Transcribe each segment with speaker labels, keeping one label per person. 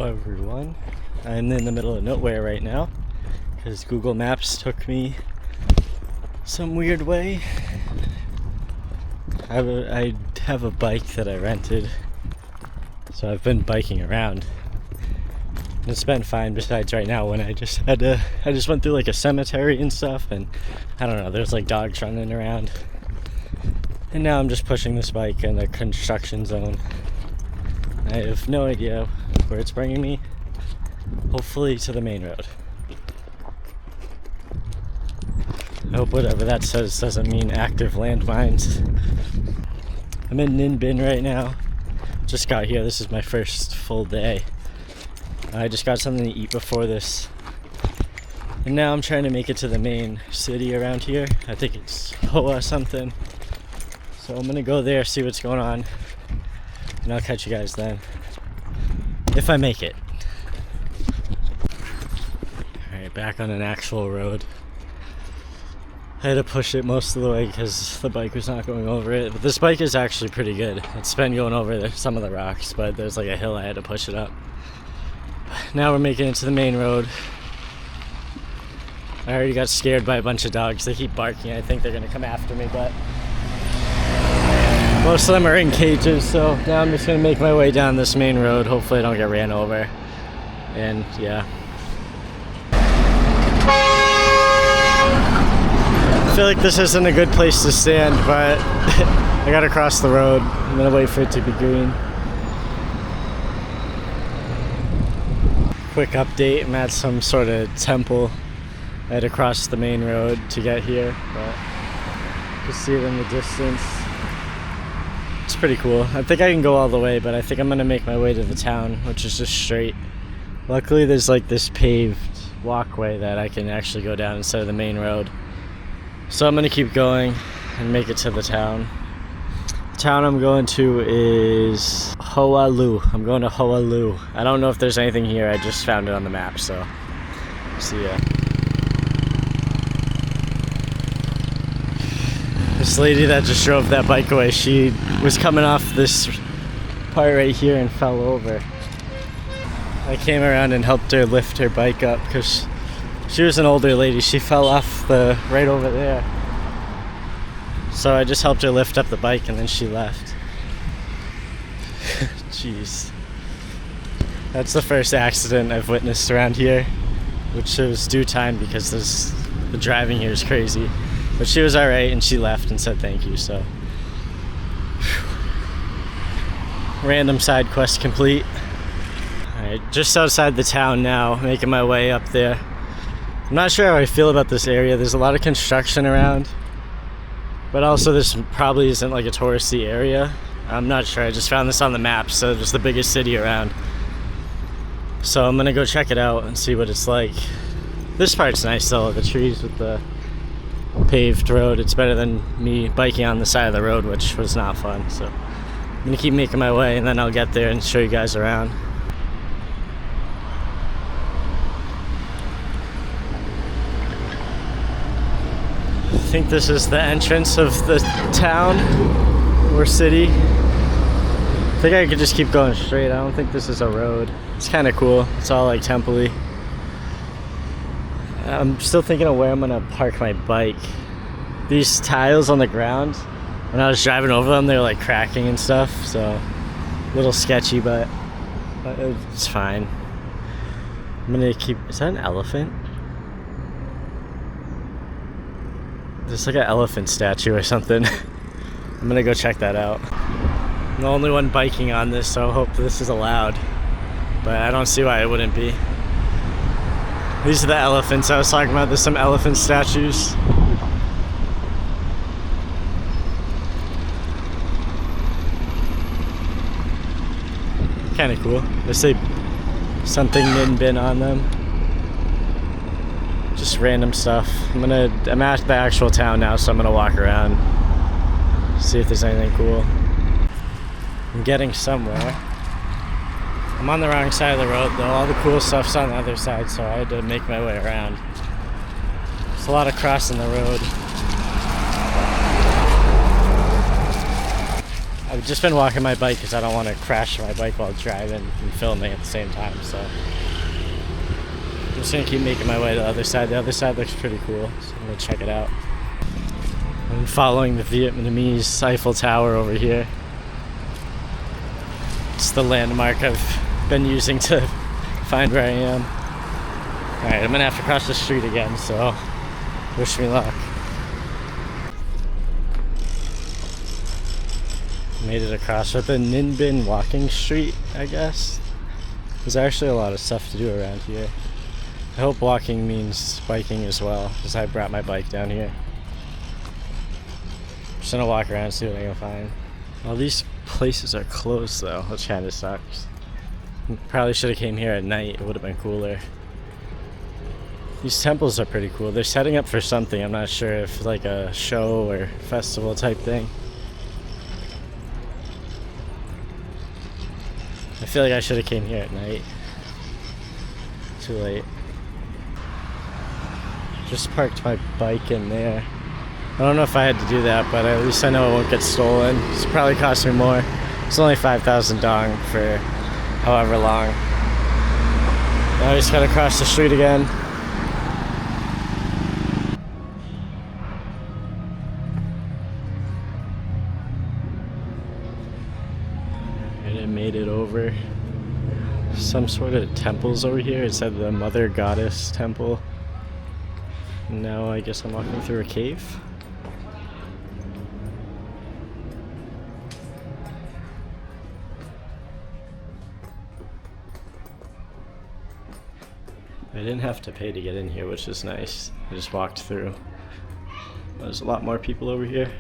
Speaker 1: Hello everyone. I'm in the middle of nowhere right now because Google Maps took me some weird way. I have a bike that I rented, so I've been biking around. It's been fine besides right now when I just went through like a cemetery and stuff, and I don't know, there's like dogs running around. And now I'm just pushing this bike in a construction zone. I have no idea where it's bringing me. Hopefully to the main road. I hope whatever that says doesn't mean active landmines. I'm in Ninh Binh right now. Just got here. This is my first full day. I just got something to eat before this. And now I'm trying to make it to the main city around here. I think it's Hoa something. So I'm gonna go there, see what's going on. And I'll catch you guys then, if I make it. Alright, back on an actual road. I had to push it most of the way because the bike was not going over it. But this bike is actually pretty good. It's been going over some of the rocks, but there's like a hill I had to push it up. Now we're making it to the main road. I already got scared by a bunch of dogs. They keep barking. I think they're gonna come after me, but most of them are in cages, so now I'm just gonna make my way down this main road. Hopefully I don't get ran over. And yeah. I feel like this isn't a good place to stand, but I gotta cross the road. I'm gonna wait for it to be green. Quick update, I'm at some sort of temple. I had to cross the main road to get here, but you can see it in the distance. It's pretty cool. I think I can go all the way, but I think I'm gonna make my way to the town, which is just straight. Luckily there's like this paved walkway that I can actually go down instead of the main road. So I'm gonna keep going and make it to the town. The town I'm going to is Hoa Lu. I'm going to Hoa Lu. I don't know if there's anything here, I just found it on the map, so see ya. This lady that just drove that bike away, she was coming off this part right here and fell over. I came around and helped her lift her bike up because she was an older lady. She fell off right over there. So I just helped her lift up the bike and then she left. Jeez. That's the first accident I've witnessed around here, which was due time because the driving here is crazy. But she was alright and she left and said thank you, so. Random side quest complete. Alright, just outside the town now, making my way up there. I'm not sure how I feel about this area. There's a lot of construction around. But also this probably isn't like a touristy area. I'm not sure, I just found this on the map, so it's the biggest city around. So I'm gonna go check it out and see what it's like. This part's nice though, the trees with the paved road. It's better than me biking on the side of the road, which was not fun. So I'm gonna keep making my way and then I'll get there and show you guys around. I think this is the entrance of the town or city. I think I could just keep going straight. I don't think this is a road. It's kind of cool. It's all like temple-y. I'm still thinking of where I'm gonna park my bike. These tiles on the ground, when I was driving over them, they were like cracking and stuff, so a little sketchy, but it's fine. I'm gonna keep, is that an elephant? There's like an elephant statue or something. I'm gonna go check that out. I'm the only one biking on this, so I hope this is allowed, but I don't see why it wouldn't be. These are the elephants I was talking about. There's some elephant statues. Kind of cool. They say something Ninh Binh on them. Just random stuff. I'm at the actual town now, so I'm gonna walk around, see if there's anything cool. I'm getting somewhere. I'm on the wrong side of the road though. All the cool stuff's on the other side, so I had to make my way around. There's a lot of crossing the road. I just been walking my bike because I don't want to crash my bike while driving and filming at the same time, so I'm just gonna keep making my way to the other side. The other side looks pretty cool, so I'm gonna check it out. I'm following the Vietnamese Eiffel Tower over here. It's the landmark I've been using to find where I am. Alright, I'm gonna have to cross the street again, so wish me luck. Made it across with the Ninh Binh walking street, I guess. There's actually a lot of stuff to do around here. I hope walking means biking as well, because I brought my bike down here. Just gonna walk around and see what I can find. All these places are closed though, which kinda sucks. Probably should have came here at night, it would have been cooler. These temples are pretty cool. They're setting up for something, I'm not sure if like a show or festival type thing. I feel like I should have came here at night. Too late. Just parked my bike in there. I don't know if I had to do that, but at least I know it won't get stolen. It's probably cost me more. It's only 5,000 dong for however long. Now I just gotta cross the street again. And I made it over. Some sort of temples over here. It said the Mother Goddess Temple. Now I guess I'm walking through a cave. I didn't have to pay to get in here, which is nice. I just walked through. There's a lot more people over here.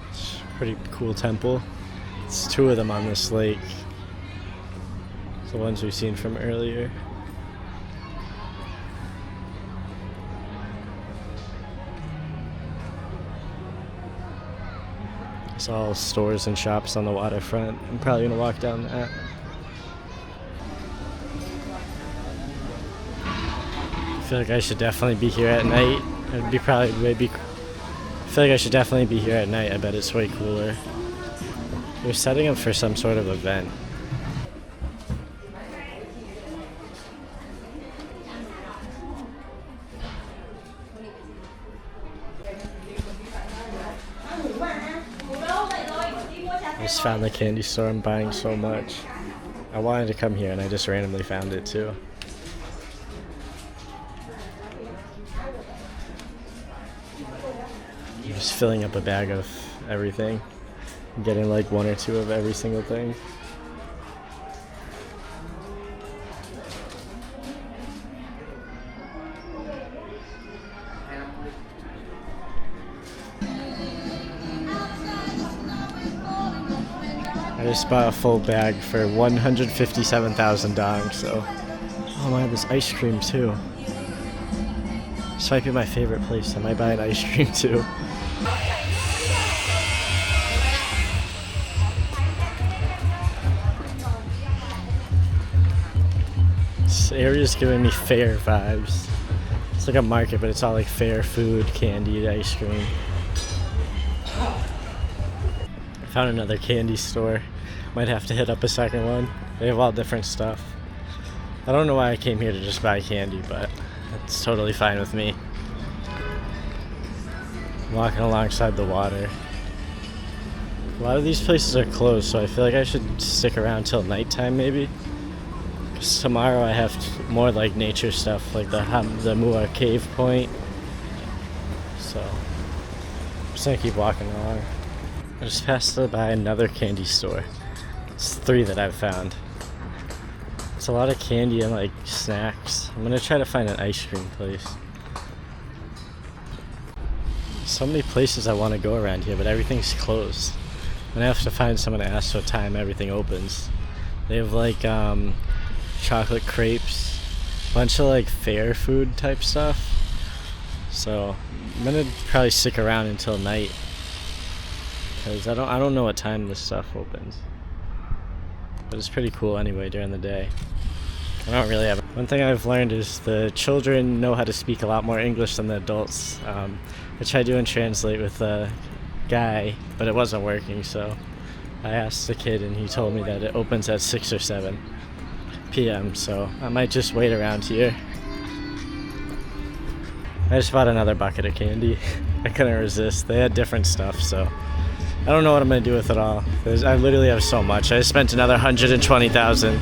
Speaker 1: It's a pretty cool temple. It's two of them on this lake. It's the ones we've seen from earlier. It's all stores and shops on the waterfront. I'm probably gonna walk down that. I feel like I should definitely be here at night. It'd be probably maybe. I feel like I should definitely be here at night. I bet it's way cooler. They're setting up for some sort of event. I just found the candy store. I'm buying so much. I wanted to come here and I just randomly found it too. I'm just filling up a bag of everything. I'm getting like one or two of every single thing. I just bought a full bag for 157,000 dong, so. Oh my, this ice cream too. This might be my favorite place. I might buy an ice cream too. This area's giving me fair vibes. It's like a market, but it's all like fair food, candy, ice cream. I found another candy store. Might have to hit up a second one. They have all different stuff. I don't know why I came here to just buy candy, but it's totally fine with me. I'm walking alongside the water. A lot of these places are closed, so I feel like I should stick around till nighttime maybe. Because tomorrow I have more like nature stuff, like the Mua Cave Point. So I'm just gonna keep walking along. I just passed by another candy store. It's 3 that I've found. It's a lot of candy and like snacks. I'm gonna try to find an ice cream place. So many places I want to go around here, but everything's closed. I'm gonna have to find someone to ask what time everything opens. They have like chocolate crepes, a bunch of like fair food type stuff. So I'm gonna probably stick around until night. Because I don't know what time this stuff opens. But it's pretty cool anyway during the day. I don't really have. One thing I've learned is the children know how to speak a lot more English than the adults. I tried doing translate with a guy, but it wasn't working, so I asked the kid and he told me that it opens at 6 or 7 p.m., so I might just wait around here. I just bought another bucket of candy. I couldn't resist. They had different stuff, so I don't know what I'm going to do with it all. I literally have so much. I spent another $120,000.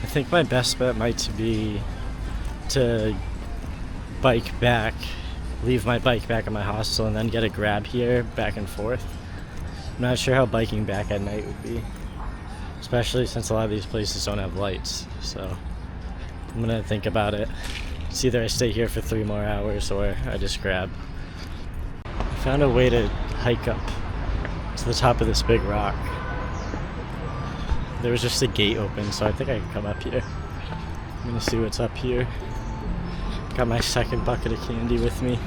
Speaker 1: I think my best bet might be to bike back, leave my bike back at my hostel, and then get a grab here back and forth. I'm not sure how biking back at night would be, especially since a lot of these places don't have lights, so I'm gonna think about it. It's either I stay here for 3 more hours or I just grab. I found a way to hike up to the top of this big rock. There was just a gate open, so I think I can come up here. I'm gonna see what's up here. Got my second bucket of candy with me.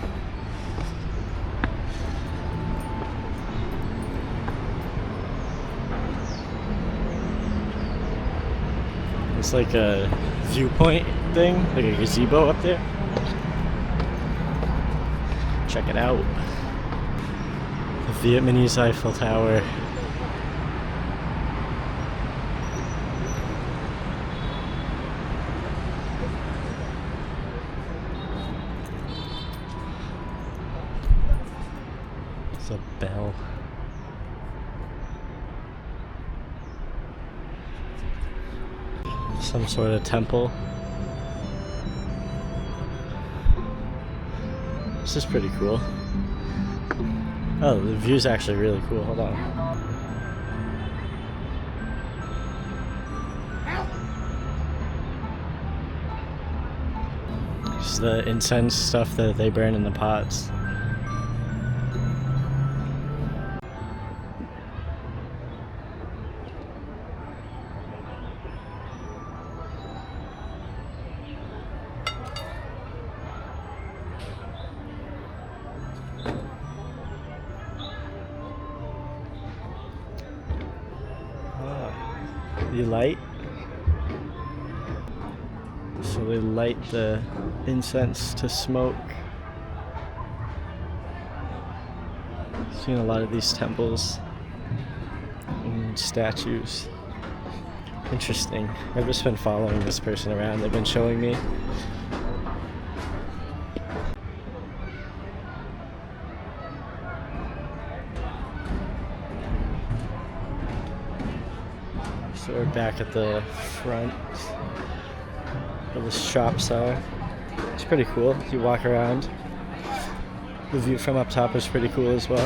Speaker 1: It's like a viewpoint thing, like a gazebo up there. Check it out. The Vietnamese Eiffel Tower. It's a bell. Some sort of temple. This is pretty cool. Oh, the view's actually really cool. Hold on. It's the incense stuff that they burn in the pots. You light. So they light the incense to smoke. Seen a lot of these temples and statues. Interesting. I've just been following this person around. They've been showing me. So we're back at the front where the shops are. It's pretty cool. You walk around. The view from up top is pretty cool as well.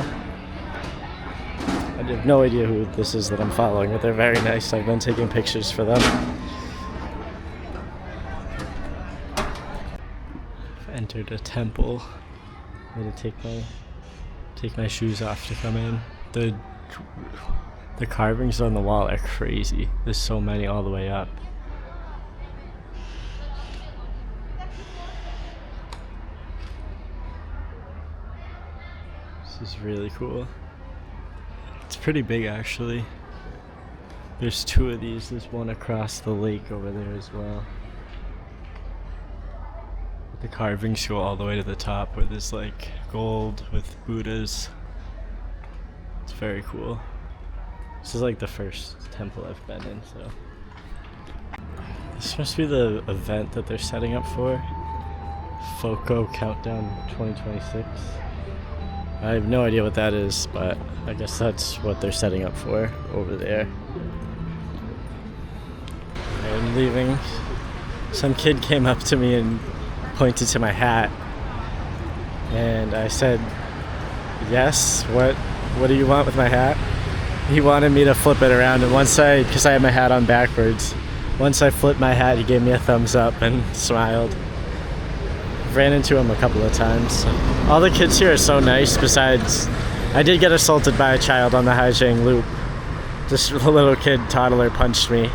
Speaker 1: I have no idea who this is that I'm following, but they're very nice. I've been taking pictures for them. I've entered a temple. I had to take my shoes off to come in. The carvings on the wall are crazy. There's so many all the way up. This is really cool. It's pretty big actually. There's 2 of these. There's one across the lake over there as well. The carvings go all the way to the top where there's like gold with Buddhas. It's very cool. This is like the first temple I've been in, so. This must be the event that they're setting up for. FOCO Countdown 2026. I have no idea what that is, but I guess that's what they're setting up for over there. I'm leaving. Some kid came up to me and pointed to my hat. And I said, yes, what do you want with my hat? He wanted me to flip it around, and because I had my hat on backwards, once I flipped my hat, he gave me a thumbs up and smiled. Ran into him a couple of times. All the kids here are so nice, besides, I did get assaulted by a child on the Haijing Loop. Just a little kid, toddler, punched me.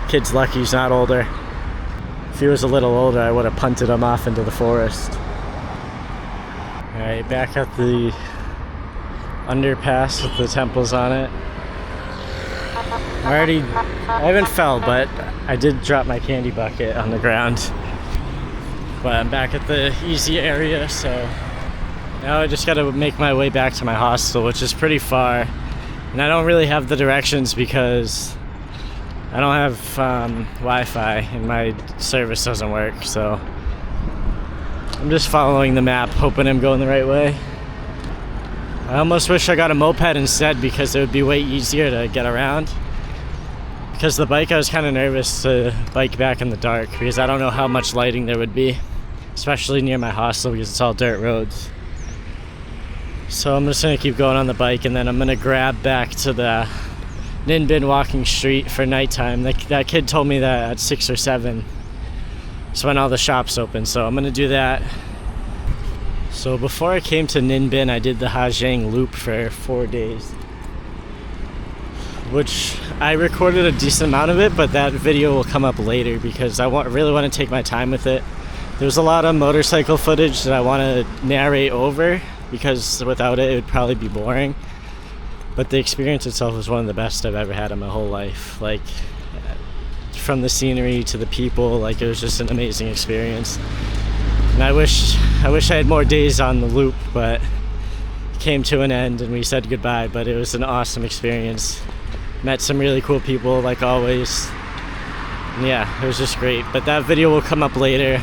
Speaker 1: Kid's lucky he's not older. If he was a little older, I would have punted him off into the forest. Alright, back at the underpass with the temples on it. I already I haven't fell, but I did drop my candy bucket on the ground. But I'm back at the easy area, so now I just gotta make my way back to my hostel, which is pretty far. And I don't really have the directions because I don't have Wi-Fi and my service doesn't work, so I'm just following the map, hoping I'm going the right way. I almost wish I got a moped instead because it would be way easier to get around. Because the bike, I was kind of nervous to bike back in the dark because I don't know how much lighting there would be, especially near my hostel because it's all dirt roads. So I'm just gonna keep going on the bike, and then I'm gonna grab back to the Ninh Binh walking street for nighttime. That kid told me that at 6 or 7 is when all the shops open, so I'm gonna do that. So before I came to Ninh Binh, I did the Ha Giang loop for 4 days, which I recorded a decent amount of it, but that video will come up later because I really want to take my time with it. There's a lot of motorcycle footage that I want to narrate over because without it, it would probably be boring. But the experience itself was one of the best I've ever had in my whole life. Like, from the scenery to the people, like, it was just an amazing experience. And I wish I had more days on the loop, but it came to an end and we said goodbye. But it was an awesome experience. Met some really cool people, like always. And yeah, it was just great. But that video will come up later.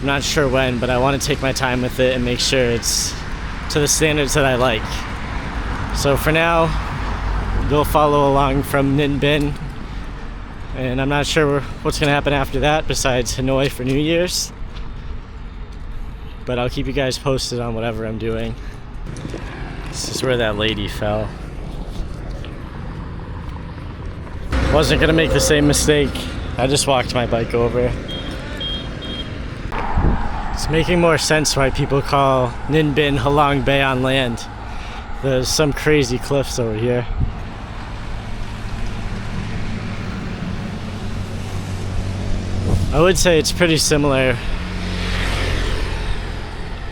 Speaker 1: I'm not sure when, but I want to take my time with it and make sure it's to the standards that I like. So for now, we'll follow along from Ninh Binh. And I'm not sure what's going to happen after that besides Hanoi for New Year's. But I'll keep you guys posted on whatever I'm doing. This is where that lady fell. Wasn't gonna make the same mistake. I just walked my bike over. It's making more sense why people call Ninh Binh Halong Bay on land. There's some crazy cliffs over here. I would say it's pretty similar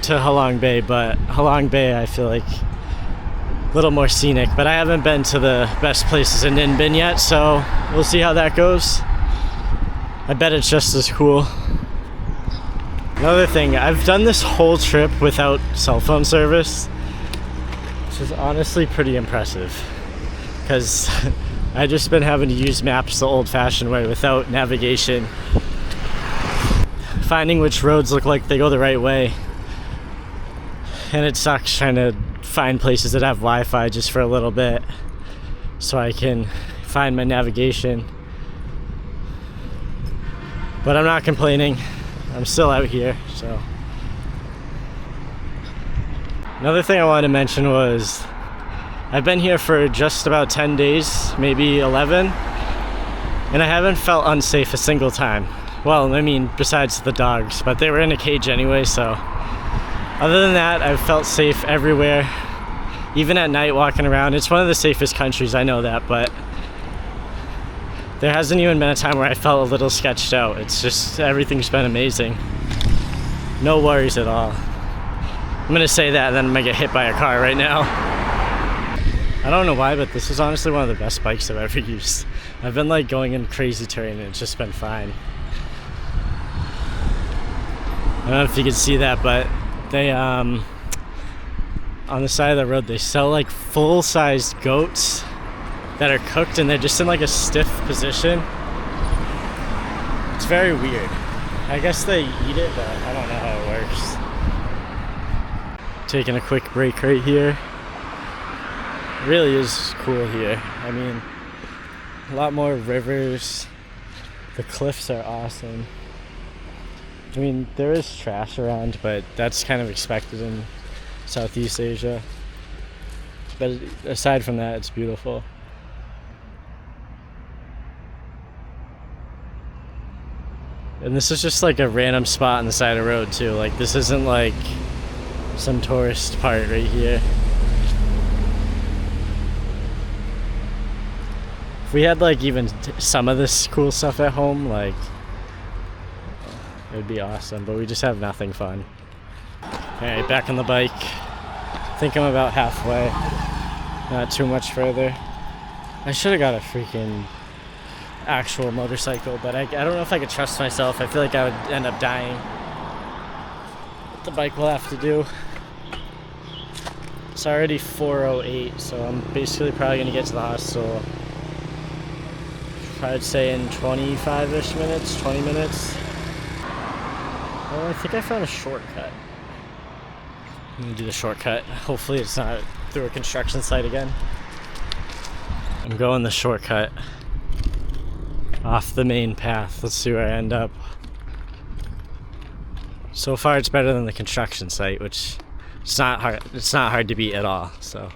Speaker 1: to Halong Bay, but Halong Bay I feel like a little more scenic, but I haven't been to the best places in Ninh Binh yet, so we'll see how that goes. I bet it's just as cool. Another thing, I've done this whole trip without cell phone service, which is honestly pretty impressive, because I just been having to use maps the old-fashioned way without navigation, finding which roads look like they go the right way, and it sucks trying to find places that have Wi-Fi just for a little bit so I can find my navigation. But I'm not complaining. I'm still out here, so. Another thing I wanted to mention was I've been here for just about 10 days, maybe 11, and I haven't felt unsafe a single time. Well, I mean, besides the dogs, but they were in a cage anyway, so. Other than that, I've felt safe everywhere, even at night walking around. It's one of the safest countries, I know that, but there hasn't even been a time where I felt a little sketched out. It's just, everything's been amazing. No worries at all. I'm gonna say that and then I'm gonna get hit by a car right now. I don't know why, but this is honestly one of the best bikes I've ever used. I've been like going in crazy terrain and it's just been fine. I don't know if you can see that, but they, on the side of the road, they sell like full-sized goats that are cooked and they're just in like a stiff position. It's very weird. I guess they eat it, but I don't know how it works. Taking a quick break right here. It really is cool here. I mean, a lot more rivers. The cliffs are awesome. I mean, there is trash around, but that's kind of expected in Southeast Asia. But aside from that, it's beautiful. And this is just like a random spot on the side of the road too. Like, this isn't like some tourist part right here. If we had like even some of this cool stuff at home, like, it would be awesome, but we just have nothing fun. Alright, back on the bike. I think I'm about halfway. Not too much further. I should have got a freaking actual motorcycle, but I don't know if I could trust myself. I feel like I would end up dying. The bike will have to do. It's already 4:08, so I'm basically probably gonna get to the hostel, I'd say in 25-ish minutes, 20 minutes. Well, I think I found a shortcut. I'm gonna do the shortcut. Hopefully it's not through a construction site again. I'm going the shortcut off the main path. Let's see where I end up. So far it's better than the construction site, which it's not hard to beat at all, so.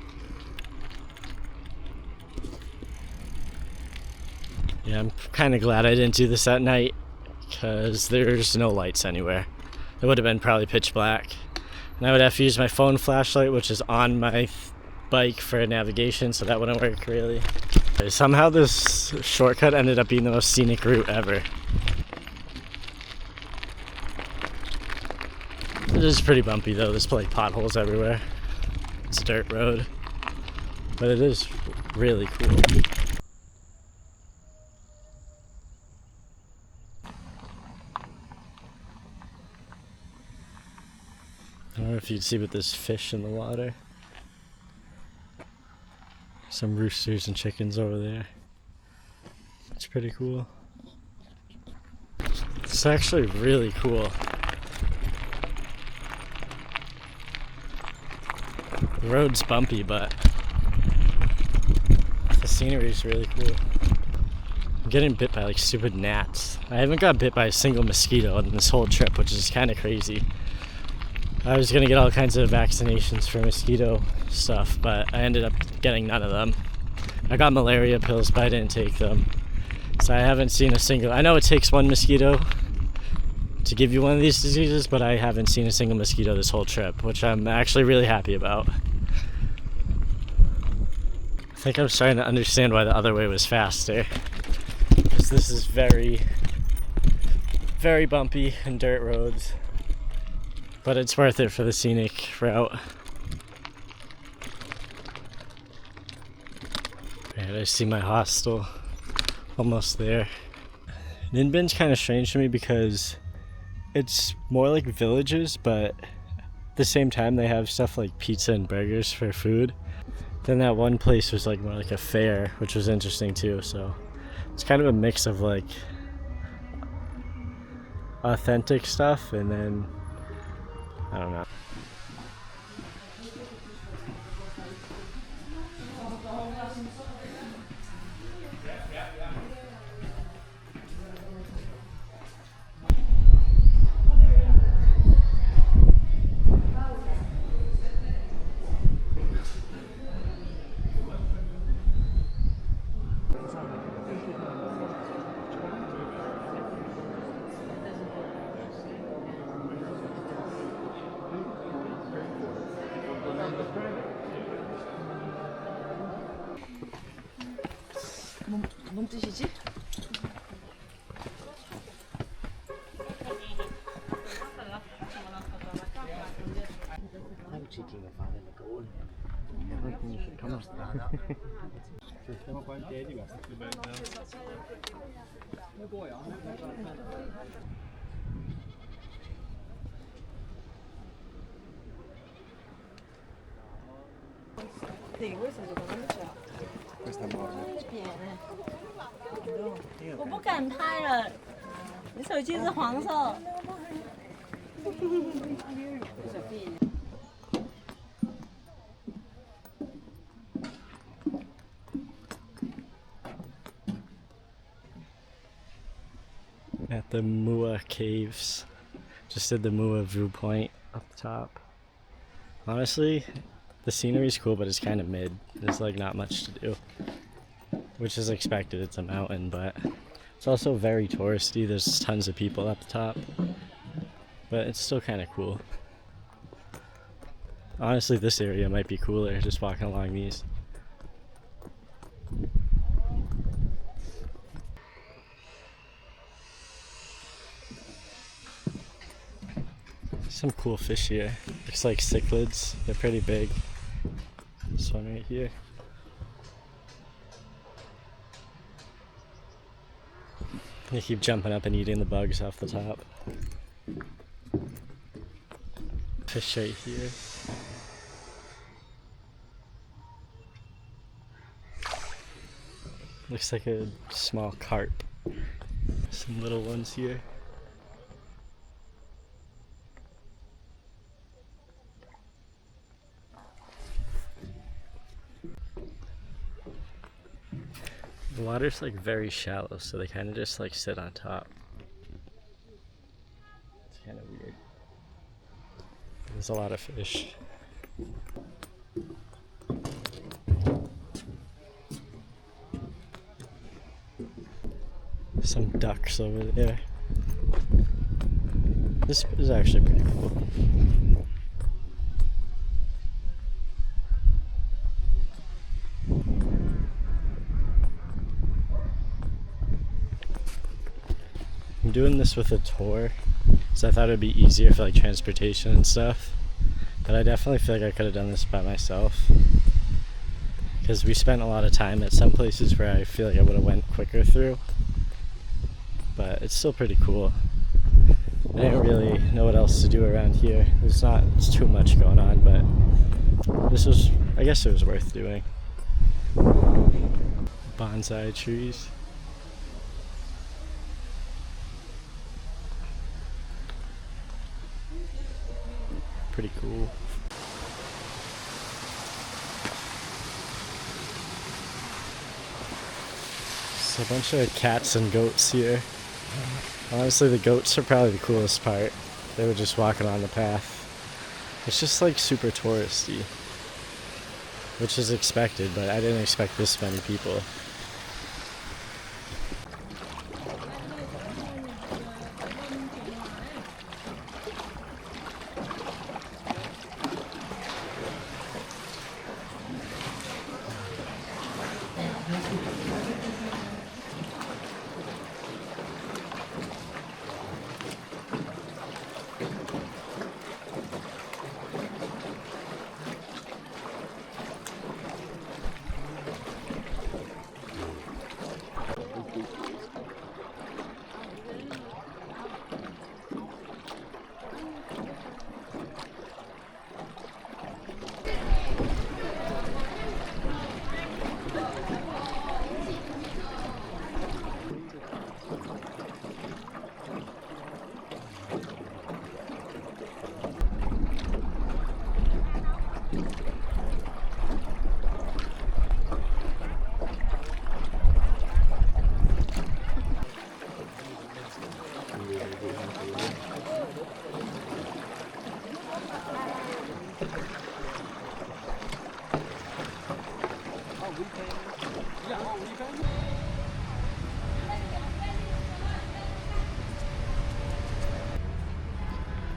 Speaker 1: Yeah, I'm kind of glad I didn't do this at night because there's no lights anywhere. It would have been probably pitch black. And I would have to use my phone flashlight, which is on my bike for navigation, so that wouldn't work really. Somehow this shortcut ended up being the most scenic route ever. It is pretty bumpy though, there's like potholes everywhere. It's a dirt road, but it is really cool. I don't know if you'd see, but there's fish in the water. Some roosters and chickens over there. It's pretty cool. It's actually really cool. The road's bumpy, but the scenery is really cool. I'm getting bit by like stupid gnats. I haven't got bit by a single mosquito on this whole trip, which is kind of crazy. I was gonna get all kinds of vaccinations for mosquito stuff, but I ended up getting none of them. I got malaria pills, but I didn't take them. So I haven't seen a single, I know it takes one mosquito to give you one of these diseases, but I haven't seen a single mosquito this whole trip, which I'm actually really happy about. I think I'm starting to understand why the other way was faster. Because this is very, very bumpy and dirt roads. But it's worth it for the scenic route. Alright, I see my hostel. Almost there. Ninh Binh kind of strange to me because it's more like villages, but at the same time they have stuff like pizza and burgers for food. Then that one place was like more like a fair, which was interesting too, so it's kind of a mix of like authentic stuff and then I don't know.
Speaker 2: 뭔 뜻이지?
Speaker 3: Questa è morta.
Speaker 2: 我不敢拍了，你手机是黄色。
Speaker 1: At the Mua Caves. Just did the Mua viewpoint up the top. Honestly, the scenery's cool, but it's kind of mid. There's like not much to do. Which is expected, it's a mountain, but it's also very touristy. There's tons of people up the top. But it's still kind of cool. Honestly, this area might be cooler, just walking along these. Some cool fish here. Looks like cichlids. They're pretty big. This one right here. They keep jumping up and eating the bugs off the top. Fish right here. Looks like a small carp. Some little ones here. The water's like very shallow, so they kind of just like sit on top. It's kind of weird. There's a lot of fish. Some ducks over there. This is actually pretty cool. I'm doing this with a tour, so I thought it'd be easier for like transportation and stuff. But I definitely feel like I could have done this by myself, because we spent a lot of time at some places where I feel like I would have went quicker through. But it's still pretty cool. I didn't really know what else to do around here. There's not too much going on, but this was, I guess it was worth doing. Bonsai trees. Pretty cool. There's a bunch of cats and goats here. Honestly, the goats are probably the coolest part. They were just walking on the path. It's just like super touristy, which is expected, but I didn't expect this many people.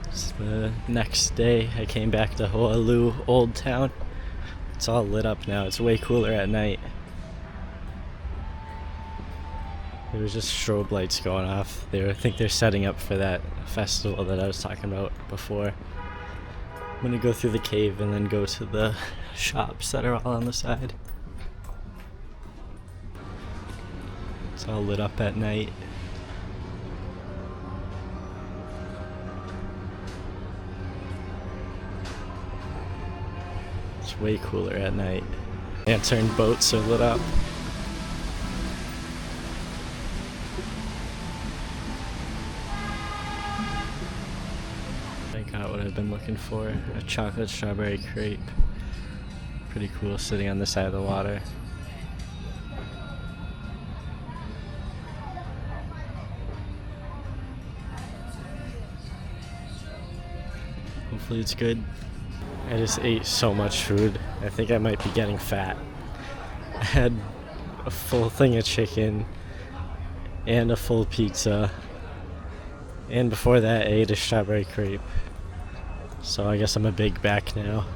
Speaker 1: It's the next day I came back to Ho'olu Old Town. It's all lit up now. It's way cooler at night. There was just strobe lights going off. I think they're setting up for that festival that I was talking about before. I'm gonna go through the cave and then go to the shops that are all on the side. It's all lit up at night. It's way cooler at night. Lantern boats are lit up. I got what I've been looking for, a chocolate strawberry crepe. Pretty cool, sitting on the side of the water. Hopefully it's good. I just ate so much food. I think I might be getting fat. I had a full thing of chicken and a full pizza. And before that, I ate a strawberry crepe. So I guess I'm a big back now.